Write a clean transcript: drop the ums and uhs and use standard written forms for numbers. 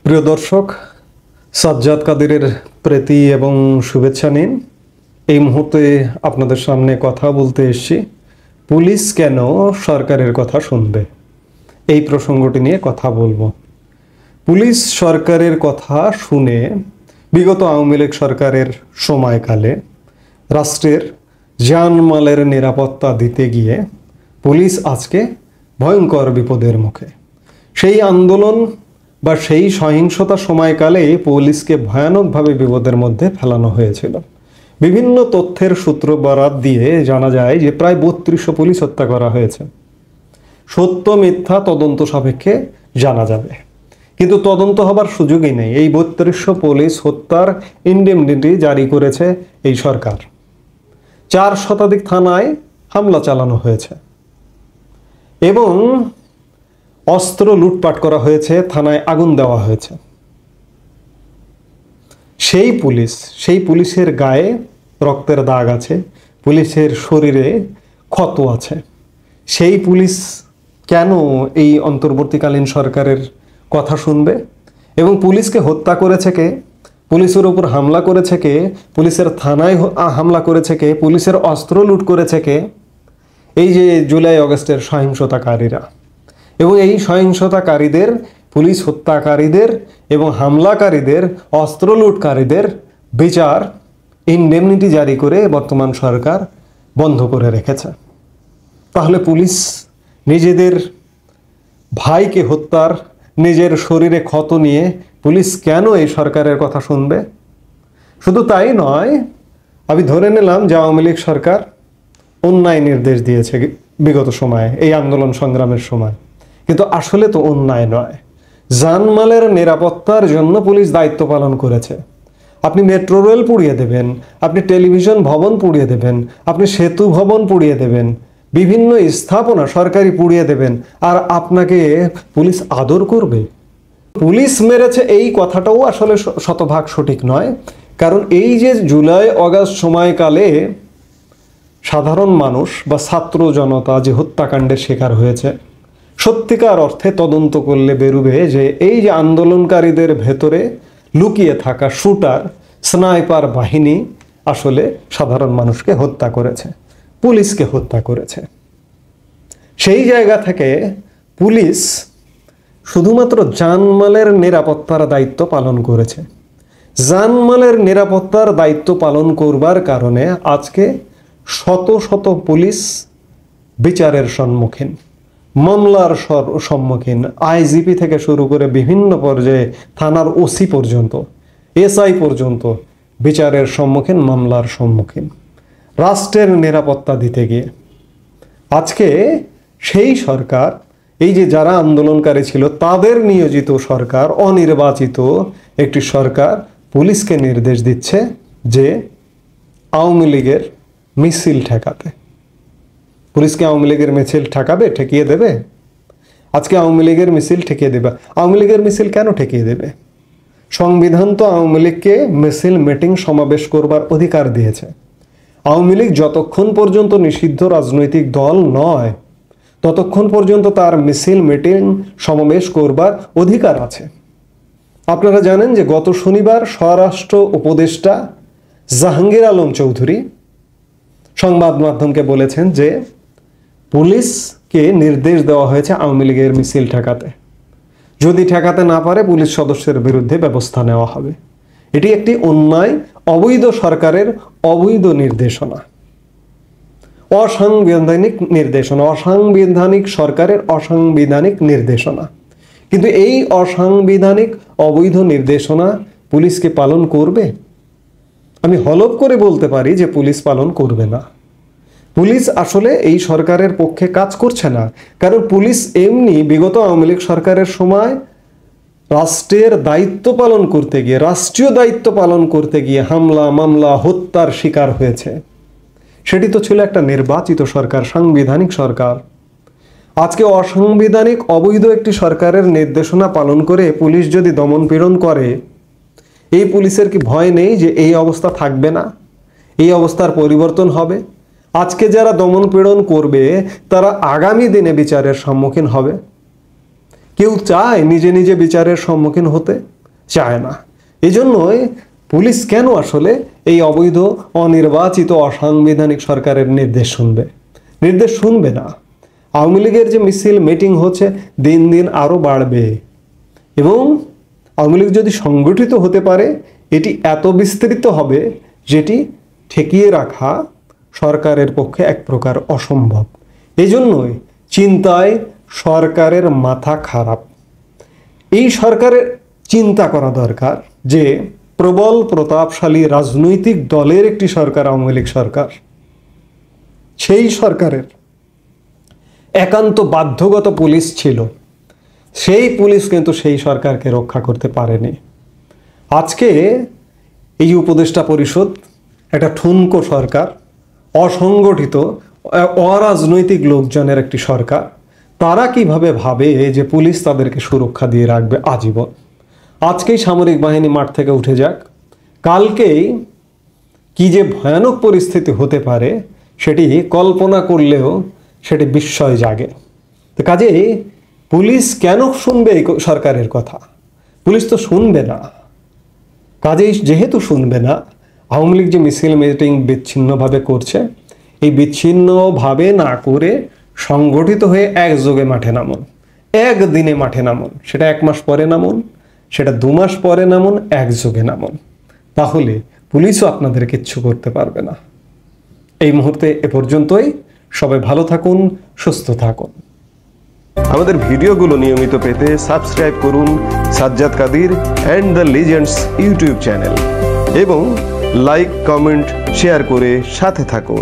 প্রিয় দর্শক, সাজ্জাদ কাদেরের প্রীতি এবং শুভেচ্ছা নিন। এই মুহূর্তে আপনাদের সামনে কথা বলতে এসেছি, পুলিশ কেন সরকারের কথা শুনবে, এই প্রসঙ্গটি নিয়ে কথা বলবো। পুলিশ সরকারের কথা শুনে বিগত আওয়ামী লীগ সরকারের সময়কালে রাষ্ট্রের জানমালের নিরাপত্তা দিতে গিয়ে পুলিশ আজকে ভয়ঙ্কর বিপদের মুখে। সেই আন্দোলন বা সেই সহিংসতা সময়কালে পুলিশকে ভয়ানকভাবে বিপদের মধ্যে ফেলানো হয়েছিল। বিভিন্ন তথ্যের সূত্র বরাত দিয়ে জানা যায় যে প্রায় ৩২০০ পুলিশ হত্যা করা হয়েছে। সত্য মিথ্যা তদন্ত সাপেক্ষে জানা যাবে, কিন্তু তদন্ত হবার সুযোগই নেই। এই ৩২০০ পুলিশ হত্যার ইনডেমনিটি জারি করেছে এই সরকার। ৪ শতাধিক থানায় হামলা চালানো হয়েছে এবং অস্ত্র লুটপাট করা হয়েছে, থানায় আগুন দেওয়া হয়েছে। সেই পুলিশের গায়ে রক্তের দাগ আছে, পুলিশের শরীরে ক্ষত আছে। সেই পুলিশ কেন এই অন্তর্বর্তীকালীন সরকারের কথা শুনবে? এবং পুলিশকে হত্যা করেছে কে? পুলিশের উপর হামলা করেছে কে? পুলিশের থানায় হামলা করেছে কে? পুলিশের অস্ত্র লুট করেছে কে? এই যে জুলাই আগস্টের সহিংসতাকারীরা। এবং এই সহিংসতাকারীদের, পুলিশ হত্যাকারীদের এবং হামলাকারীদের, অস্ত্র লুটকারীদের বিচার ইনডেমনিটি জারি করে বর্তমান সরকার বন্ধ করে রেখেছে। তাহলে পুলিশ নিজেদের ভাইকে হত্যার, নিজের শরীরে ক্ষত নিয়ে পুলিশ কেন এই সরকারের কথা শুনবে? শুধু তাই নয়, আমি ধরে নিলাম যে আওয়ামী লীগ সরকার অন্যায় নির্দেশ দিয়েছে বিগত সময়ে, এই আন্দোলন সংগ্রামের সময়, কিন্তু আসলে তো অন্যায় নয়। জানমালের নিরাপত্তার জন্য পুলিশ দায়িত্ব পালন করেছে। আপনি মেট্রো রেল পুড়িয়ে দেবেন, আপনি টেলিভিশন ভবন পুড়িয়ে দেবেন, আপনি সেতু ভবন পুড়িয়ে দেবেন, বিভিন্ন স্থাপনা সরকারি পুড়িয়ে দেবেন, আর আপনাকে পুলিশ আদর করবে? পুলিশ মেরেছে এই কথাটাও আসলে শতভাগ সঠিক নয়। কারণ এই যে জুলাই আগস্ট সময়কালে সাধারণ মানুষ বা ছাত্র জনতা যে হত্যাকাণ্ডের শিকার হয়েছে, সত্যিকার অর্থে তদন্ত করলে বেরোবে যে এই যে আন্দোলনকারীদের ভেতরে লুকিয়ে থাকা শুটার, স্নাইপার বাহিনী আসলে সাধারণ মানুষকে হত্যা করেছে, পুলিশকে হত্যা করেছে। সেই জায়গা থেকে পুলিশ শুধুমাত্র জানমালের নিরাপত্তার দায়িত্ব পালন করেছে। জানমালের নিরাপত্তার দায়িত্ব পালন করবার কারণে আজকে শত শত পুলিশ বিচারের সম্মুখীন, মামলার সম্মুখীন। আইজিপি থেকে শুরু করে বিভিন্ন পর্যায়ে থানার ওসি পর্যন্ত, এসআই পর্যন্ত বিচারের সম্মুখীন, মামলার সম্মুখীন, রাষ্ট্রের নিরাপত্তা দিতে গিয়ে। আজকে সেই সরকার, এই যে যারা আন্দোলনকারী ছিল তাদের নিয়োজিত সরকার, অনির্বাচিত একটি সরকার পুলিশকে নির্দেশ দিচ্ছে যে আওয়ামী লীগের মিছিল ঠেকাতে। পুলিশকে আওয়ামী লীগের মিছিল ঠেকাবে, ঠেকিয়ে দেবে? আজকে আওয়ামী লীগের মিছিল ঠেকিয়ে দেবে। আওয়ামী লীগের মিছিল কেন ঠেকিয়ে দেবে? সংবিধান তো আওয়ামী লীগকে মিছিল, মিটিং, সমাবেশ করবার অধিকার দিয়েছে। আওয়ামী লীগ যতক্ষণ পর্যন্ত নিষিদ্ধ রাজনৈতিক দল নয়, ততক্ষণ পর্যন্ত তার মিছিল, মিটিং, সমাবেশ করবার অধিকার আছে। আপনারা জানেন যে গত শনিবার স্বরাষ্ট্র উপদেষ্টা জাহাঙ্গীর আলম চৌধুরী সংবাদ মাধ্যমকে বলেছেন যে পুলিশকে নির্দেশ দেওয়া হয়েছে আওয়ামী লীগের মিছিল ঠেকাতে। যদি ঠেকাতে না পারে পুলিশ সদস্যের বিরুদ্ধে ব্যবস্থা নেওয়া হবে। এটি একটি অন্যায়, অবৈধ সরকারের অবৈধ নির্দেশনা, অসাংবিধানিক নির্দেশনা, অসাংবিধানিক সরকারের অসাংবিধানিক নির্দেশনা। কিন্তু এই অসাংবিধানিক অবৈধ নির্দেশনা পুলিশকে পালন করবে? আমি হলফ করে বলতে পারি যে পুলিশ পালন করবে না। পুলিশ আসলে এই সরকারের পক্ষে কাজ করছে না। কারণ পুলিশ এমনি বিগত আওয়ামী লীগ সরকারের সময় রাষ্ট্রের দায়িত্ব পালন করতে গিয়ে, রাষ্ট্রীয় দায়িত্ব পালন করতে গিয়ে হামলা, মামলা, হত্যার শিকার হয়েছে। সেটি তো ছিল একটা নির্বাচিত সরকার, সাংবিধানিক সরকার। আজকে অসাংবিধানিক অবৈধ একটি সরকারের নির্দেশনা পালন করে পুলিশ যদি দমন পীড়ন করে, এই পুলিশের কি ভয় নেই যে এই অবস্থা থাকবে না, এই অবস্থার পরিবর্তন হবে? আজকে যারা দমন পীড়ন করবে তারা আগামী দিনে বিচারের সম্মুখীন হবে। কেউ চায় নিজে নিজে বিচারের সম্মুখীন হতে? চায় না। এজন্যই পুলিশ কেন আসলে এই অবৈধ, অনির্বাচিত, অসাংবিধানিক সরকারের নির্দেশ শুনবে? নির্দেশ শুনবে না। আওয়ামী লীগের যে মিছিল, মিটিং হচ্ছে, দিন দিন আরো বাড়বে এবং আওয়ামী লীগ যদি সংগঠিত হতে পারে, এটি এত বিস্তৃত হবে যেটি ঠেকিয়ে রাখা সরকারের পক্ষে এক প্রকার অসম্ভব। এজন্যই চিন্তায় সরকারের মাথা খারাপ। এই সরকারের চিন্তা করা দরকার যে প্রবল প্রতাপশালী রাজনৈতিক দলের একটি সরকার আওয়ামী লীগ সরকার, সেই সরকারের একান্ত বাধ্যগত পুলিশ ছিল, সেই পুলিশ কিন্তু সেই সরকারকে রক্ষা করতে পারেনি। আজকে এই উপদেষ্টা পরিষদ একটা ঠুনকো সরকার, অসংগঠিত, অরাজনৈতিক লোকজনের একটি সরকার। তারা কিভাবে ভাবে যে পুলিশ তাদেরকে সুরক্ষা দিয়ে রাখবে আজীবন? আজকেই সামরিক বাহিনী মাঠ থেকে উঠে যাক, কালকেই কি যে ভয়ানক পরিস্থিতি হতে পারে সেটি কল্পনা করলেও সেটি বিস্ময় জাগে। তো কাজেই পুলিশ কেন শুনবে এই সরকারের কথা? পুলিশ তো শুনবে না। কাজেই যেহেতু শুনবে না, আওয়ামী লীগ যে মিছিল মিটিং বিচ্ছিন্নভাবে করছে, এই বিচ্ছিন্নভাবে না করে সংগঠিত হয়ে একযোগে মাঠে নামুন, একদিনে মাঠে নামুন। সেটা 1 মাস পরে নামুন, সেটা 2 মাস পরে নামুন, একযোগে নামুন। তাহলে পুলিশও আপনাদের কিচ্ছু করতে পারবে না। এই মুহূর্তে এ পর্যন্তই। সবাই ভালো থাকুন, সুস্থ থাকুন। আমাদের ভিডিওগুলো নিয়মিত পেতে সাবস্ক্রাইব করুন Sajjad Kadir and the legends YouTube channel এবং লাইক, কমেন্ট, শেয়ার করে সাথে থাকুন।